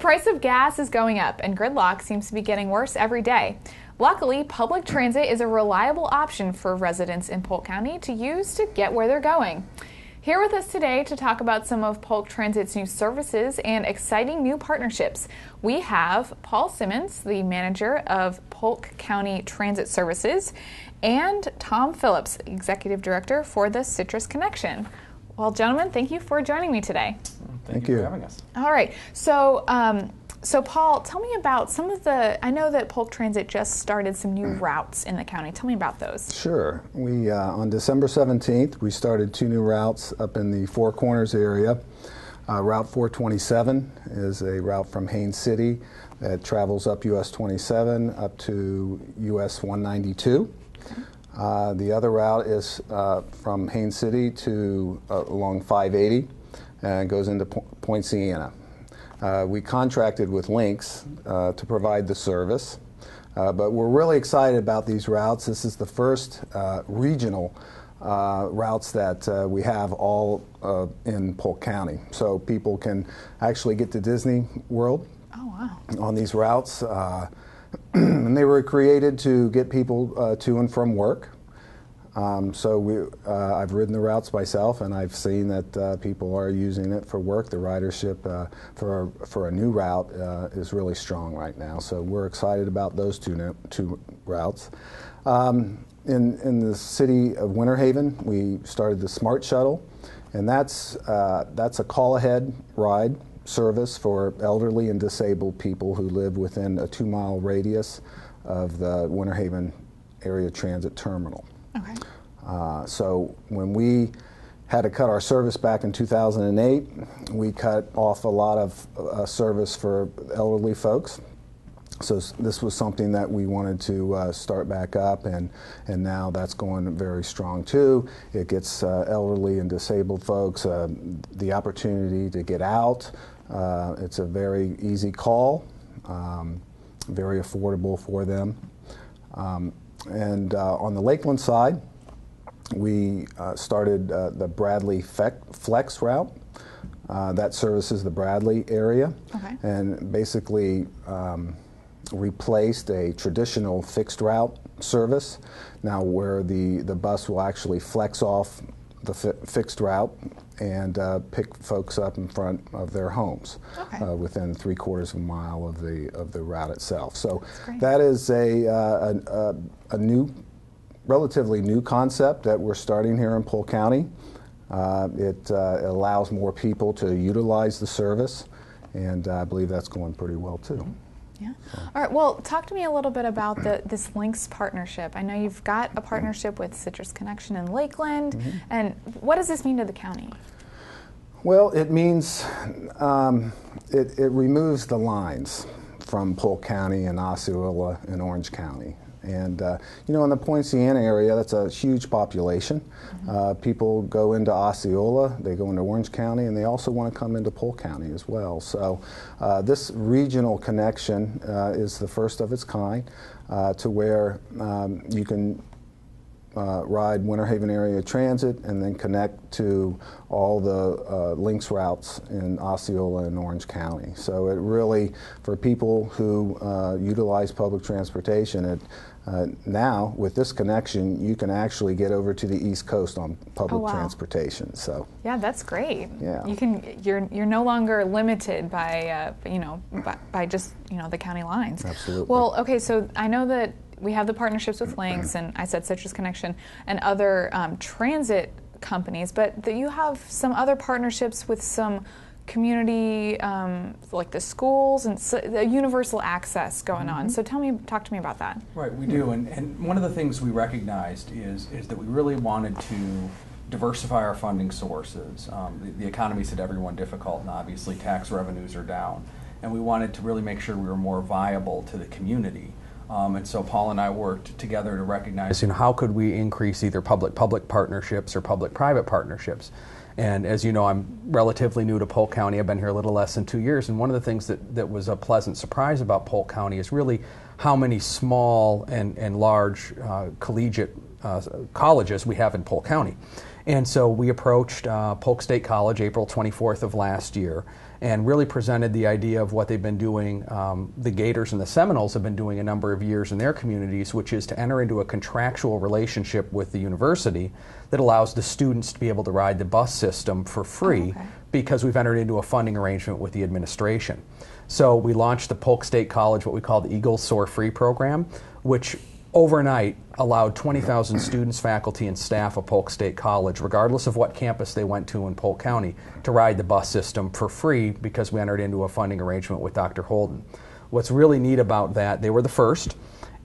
The price of gas is going up, and gridlock seems to be getting worse every day. Luckily, public transit is a reliable option for residents in Polk County to use to get where they're going. Here with us today to talk about some of Polk Transit's new services and exciting new partnerships, we have Paul Simmons, the manager of Polk County Transit Services, and Tom Phillips, executive director for the Citrus Connection. Well, gentlemen, thank you for joining me today. Thank you for having us. All right. So Paul, tell me about some of I know that Polk Transit just started some new routes in the county. Tell me about those. Sure. We, on December 17th, we started 2 new routes up in the Four Corners area. Route 427 is a route from Haines City that travels up US 27 up to US 192. The other route is from Haines City to along 580 and goes into Point Siena. We contracted with Lynx to provide the service, but we're really excited about these routes. This is the first regional routes that we have all in Polk County. So people can actually get to Disney World on these routes. And they were created to get people to and from work. I've ridden the routes myself, and I've seen that people are using it for work. The ridership for a new route is really strong right now. So we're excited about those two routes. In the city of Winter Haven, we started the Smart Shuttle, and that's a call-ahead ride service for elderly and disabled people who live within a 2-mile radius of the Winter Haven Area Transit Terminal. Okay. So when we had to cut our service back in 2008, we cut off a lot of service for elderly folks. So this was something that we wanted to start back up, and now that's going very strong too. It gets elderly and disabled folks the opportunity to get out. It's a very easy call, very affordable for them. And on the Lakeland side, we started the Bradley Flex route. That services the Bradley area, and basically replaced a traditional fixed route service. Now where the bus will actually flex off the fixed route and pick folks up in front of their homes within 3/4 of a mile of the route itself. So that is a relatively new concept that we're starting here in Polk County. It allows more people to utilize the service, and I believe that's going pretty well too. Yeah. All right. Well, talk to me a little bit about this Lynx partnership. I know you've got a partnership with Citrus Connection in Lakeland, and what does this mean to the county? Well, it means it removes the lines from Polk County and Osceola and Orange County. And you know, in the Point Siena area, that's a huge population. People go into Osceola, they go into Orange County, and they also want to come into Polk County as well. So this regional connection is the first of its kind, to where you can ride Winter Haven Area Transit and then connect to all the Lynx routes in Osceola and Orange County. So it really, for people who utilize public transportation, now with this connection, you can actually get over to the East Coast on public transportation. So yeah, that's great. Yeah, you're no longer limited by by just the county lines. Absolutely. Well, okay, so I know that we have the partnerships with Lynx, and I said Citrus Connection, and other transit companies, but that you have some other partnerships with some community, like the schools and the universal access going on. So talk to me about that. Right, we do, and one of the things we recognized is that we really wanted to diversify our funding sources. The economy's hit everyone difficult, and obviously tax revenues are down, and we wanted to really make sure we were more viable to the community. And so Paul and I worked together to recognize, how could we increase either public-public partnerships or public-private partnerships. And as you know, I'm relatively new to Polk County. I've been here a little less than 2 years, and one of the things that was a pleasant surprise about Polk County is really how many small and large collegiate colleges we have in Polk County. And so we approached Polk State College April 24th of last year and really presented the idea of what they've been doing, the Gators and the Seminoles have been doing a number of years in their communities, which is to enter into a contractual relationship with the university that allows the students to be able to ride the bus system for free because we've entered into a funding arrangement with the administration. So we launched the Polk State College, what we call the Eagle Soar Free program, which overnight allowed 20,000 students, faculty, and staff of Polk State College, regardless of what campus they went to in Polk County, to ride the bus system for free because we entered into a funding arrangement with Dr. Holden. What's really neat about that, they were the first,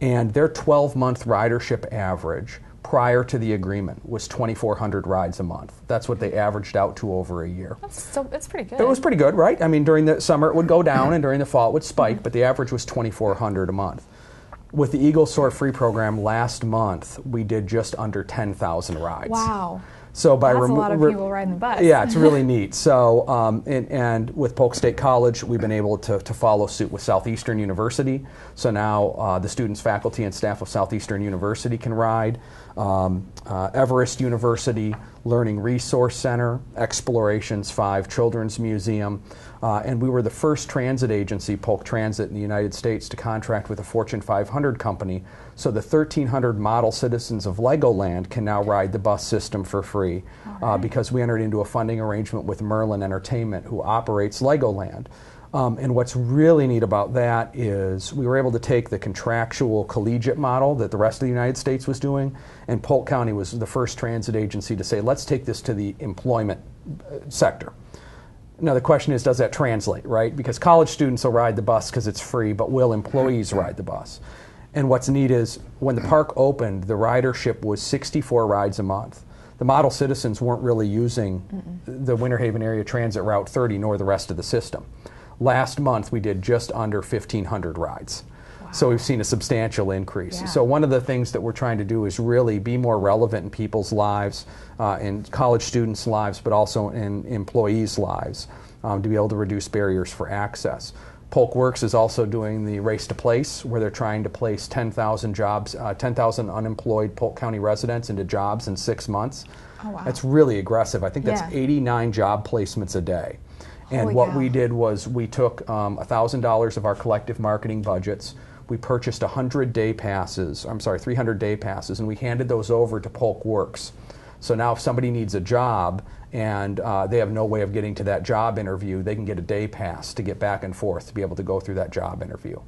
and their 12-month ridership average prior to the agreement was 2,400 rides a month. That's what they averaged out to over a year. That's pretty good. It was pretty good, right? I mean, during the summer it would go down, and during the fall it would spike, but the average was 2,400 a month. With the Eagle Soar Free program last month, we did just under 10,000 rides. Wow. So by that's a lot of people riding the bus. Yeah, it's really neat. So, and with Polk State College, we've been able to follow suit with Southeastern University. So now the students, faculty, and staff of Southeastern University can ride. Everest University, Learning Resource Center, Explorations 5 Children's Museum, and we were the first transit agency, Polk Transit, in the United States to contract with a Fortune 500 company, so the 1,300 model citizens of Legoland can now ride the bus system for free because we entered into a funding arrangement with Merlin Entertainment, who operates Legoland. And what's really neat about that is we were able to take the contractual collegiate model that the rest of the United States was doing, and Polk County was the first transit agency to say, let's take this to the employment sector. Now the question is, does that translate, right? Because college students will ride the bus because it's free, but will employees ride the bus? And what's neat is when the park opened, the ridership was 64 rides a month. The model citizens weren't really using the Winter Haven Area Transit Route 30 nor the rest of the system. Last month we did just under 1,500 rides. Wow. So we've seen a substantial increase. Yeah. So one of the things that we're trying to do is really be more relevant in people's lives, in college students' lives, but also in employees' lives, to be able to reduce barriers for access. Polk Works is also doing the Race to Place, where they're trying to place 10,000 jobs, 10,000 unemployed Polk County residents into jobs in 6 months. Oh, wow. That's really aggressive. I think that's 89 job placements a day. And what we did was we took $1,000 of our collective marketing budgets. We purchased 300 day passes, and we handed those over to Polk Works. So now if somebody needs a job and they have no way of getting to that job interview, they can get a day pass to get back and forth to be able to go through that job interview.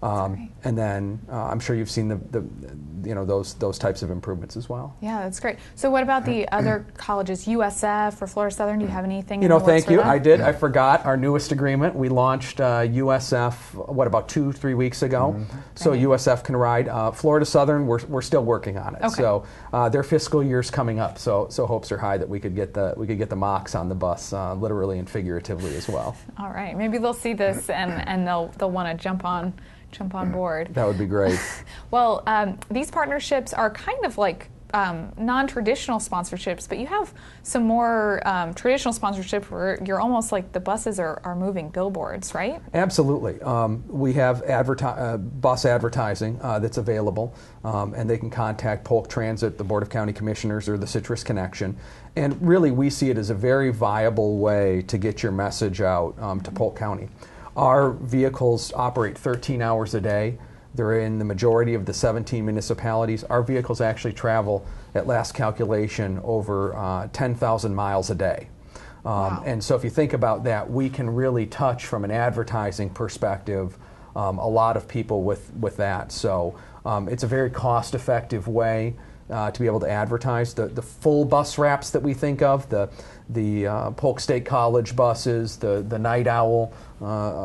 And then I'm sure you've seen those types of improvements as well. Yeah, that's great. So what about the other colleges, USF or Florida Southern? Do you have anything? Thank you. I did. I forgot our newest agreement. We launched USF about 2-3 weeks ago. So USF can ride. Florida Southern, we're still working on it. Okay. So their fiscal year's coming up. So hopes are high that we could get the mocks on the bus, literally and figuratively as well. All right. Maybe they'll see this and they'll want to jump on board. That would be great. Well, these partnerships are kind of like non-traditional sponsorships, but you have some more traditional sponsorships where you're almost like the buses are moving billboards, right? Absolutely. We have bus advertising that's available, and they can contact Polk Transit, the Board of County Commissioners, or the Citrus Connection. And really, we see it as a very viable way to get your message out to Polk County. Our vehicles operate 13 hours a day. They're in the majority of the 17 municipalities. Our vehicles actually travel, at last calculation, over 10,000 miles a day. Wow. And so if you think about that, we can really touch, from an advertising perspective, a lot of people with that. So it's a very cost-effective way to be able to advertise. The full bus wraps that we think of, the Polk State College buses, the Night Owl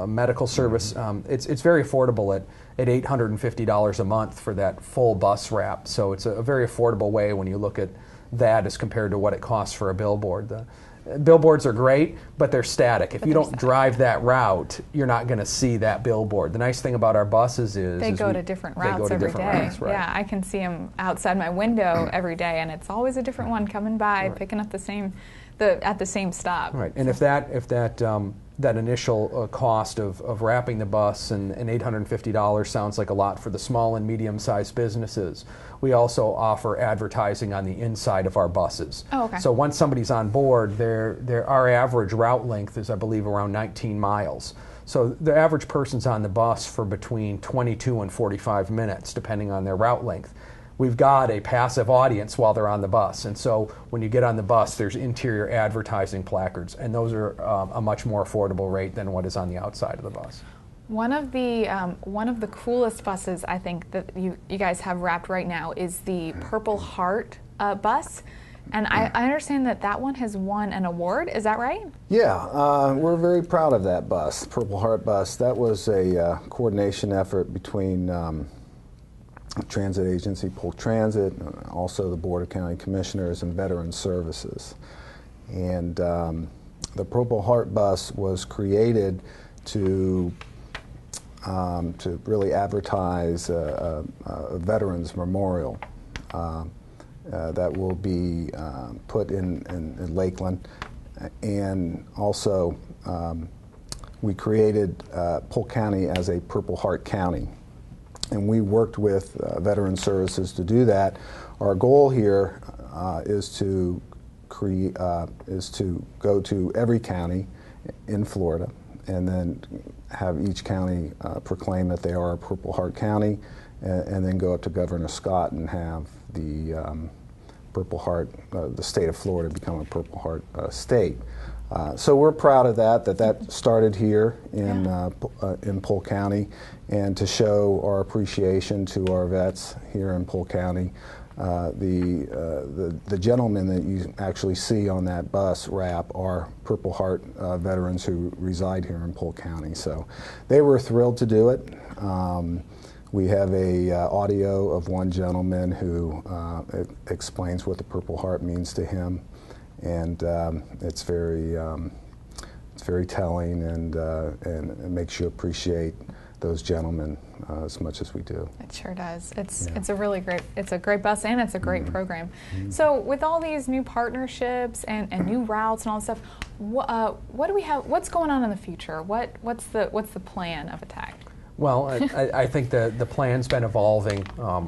medical service, it's very affordable at $850 a month for that full bus wrap. So it's a very affordable way when you look at that as compared to what it costs for a billboard. The billboards are great, but they're static. If you don't drive that route, you're not going to see that billboard. The nice thing about our buses is they go to different routes every day. Right. Yeah, I can see them outside my window every day, and it's always a different one coming by, picking up at the same stop. Right, and if that that initial cost of wrapping the bus, and $850 sounds like a lot for the small and medium-sized businesses. We also offer advertising on the inside of our buses. Oh, okay. So once somebody's on board, our average route length is, I believe, around 19 miles. So the average person's on the bus for between 22 and 45 minutes, depending on their route length. We've got a passive audience while they're on the bus, and so when you get on the bus, there's interior advertising placards, and those are a much more affordable rate than what is on the outside of the bus. One of the coolest buses I think that you guys have wrapped right now is the Purple Heart bus, and I understand that one has won an award. Is that right? Yeah, we're very proud of that bus, Purple Heart bus. That was a coordination effort between transit agency, Polk Transit, also the Board of County Commissioners and Veteran Services. And the Purple Heart bus was created to really advertise a Veterans Memorial that will be put in Lakeland. And also we created Polk County as a Purple Heart County. And we worked with Veteran Services to do that. Our goal here is to go to every county in Florida, and then have each county proclaim that they are a Purple Heart County, and then go up to Governor Scott and have the Purple Heart, the state of Florida, become a Purple Heart state. So we're proud of that started here in Polk County, and to show our appreciation to our vets here in Polk County. The gentlemen that you actually see on that bus wrap are Purple Heart veterans who reside here in Polk County. So they were thrilled to do it. We have a audio of one gentleman who explains what the Purple Heart means to him. And it's very telling, and it makes you appreciate those gentlemen as much as we do. It sure does. It's a really great bus, and it's a great program. So with all these new partnerships and new routes and all this stuff, what do we have? What's going on in the future? What's the plan of attack? Well, I think the plan's been evolving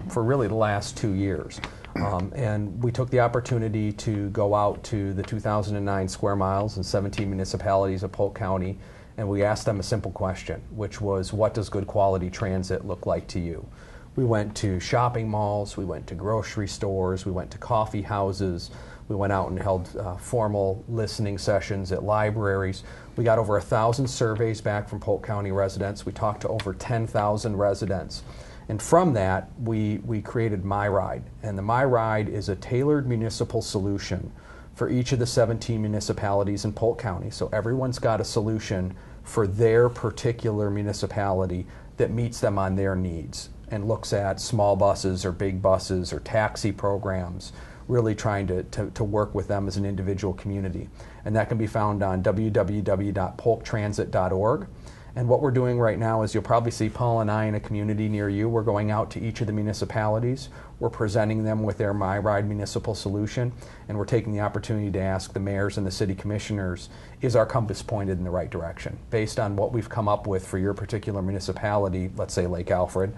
for really the last 2 years. And we took the opportunity to go out to the 2009 square miles in 17 municipalities of Polk County, and we asked them a simple question, which was, what does good quality transit look like to you? We went to shopping malls, we went to grocery stores, we went to coffee houses, we went out and held formal listening sessions at libraries. We got over 1,000 surveys back from Polk County residents. We talked to over 10,000 residents. And from that, we created MyRide. And the MyRide is a tailored municipal solution for each of the 17 municipalities in Polk County. So everyone's got a solution for their particular municipality that meets them on their needs, and looks at small buses or big buses or taxi programs, really trying to work with them as an individual community. And that can be found on www.polktransit.org. And what we're doing right now is, you'll probably see Paul and I in a community near you. We're going out to each of the municipalities. We're presenting them with their MyRide municipal solution, and we're taking the opportunity to ask the mayors and the city commissioners, is our compass pointed in the right direction? Based on what we've come up with for your particular municipality, let's say Lake Alfred,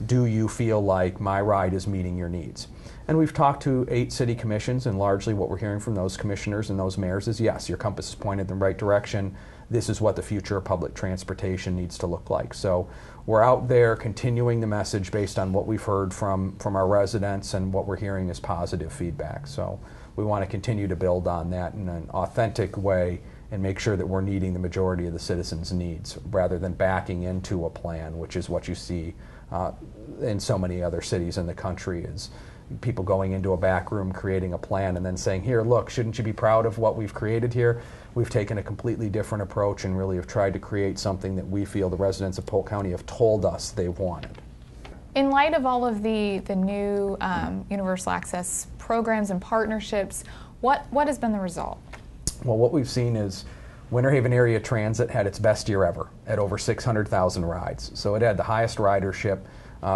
do you feel like MyRide is meeting your needs? And we've talked to 8 city commissions, and largely what we're hearing from those commissioners and those mayors is, yes, your compass is pointed in the right direction. This is what the future of public transportation needs to look like. So we're out there continuing the message based on what we've heard from our residents, and what we're hearing is positive feedback. So we want to continue to build on that in an authentic way, and make sure that we're meeting the majority of the citizens' needs, rather than backing into a plan, which is what you see in so many other cities in the country, is people going into a back room, creating a plan, and then saying, here, look, shouldn't you be proud of what we've created here? We've taken a completely different approach, and really have tried to create something that we feel the residents of Polk County have told us they wanted. In light of all of the new universal access programs and partnerships, what has been the result? Well, what we've seen is Winter Haven Area Transit had its best year ever at over 600,000 rides. So it had the highest ridership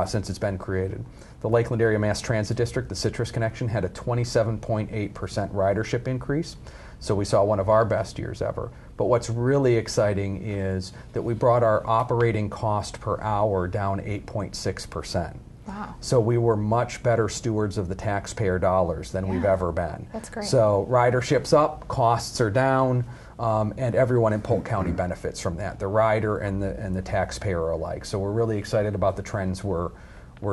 since it's been created. The Lakeland Area Mass Transit District, the Citrus Connection, had a 27.8% ridership increase. So we saw one of our best years ever. But what's really exciting is that we brought our operating cost per hour down 8.6%. Wow. So we were much better stewards of the taxpayer dollars than we've ever been. That's great. So ridership's up, costs are down, and everyone in Polk County benefits from that, the rider and the taxpayer alike. So we're really excited about the trends we're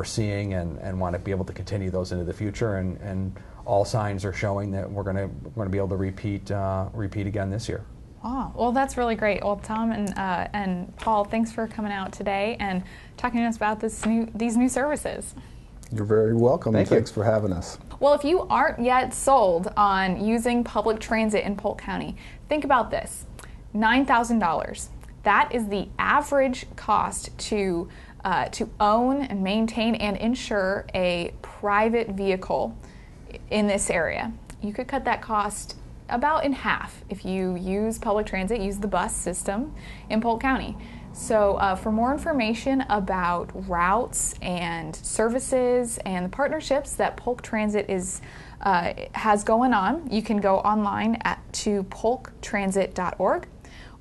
seeing and want to be able to continue those into the future. And all signs are showing that we're going to be able to repeat again this year. Oh, well, that's really great. Well, Tom and Paul, thanks for coming out today and talking to us about these new services. You're very welcome, and thanks for having us. Well, if you aren't yet sold on using public transit in Polk County, think about this. $9,000. That is the average cost to own and maintain and insure a private vehicle in this area. You could cut that cost about in half if you use public transit, use the bus system in Polk County. So for more information about routes and services and the partnerships that Polk Transit has going on, you can go online to polktransit.org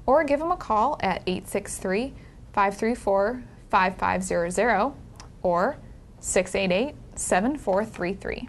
or give them a call at 863-534-5500 or 688-7433.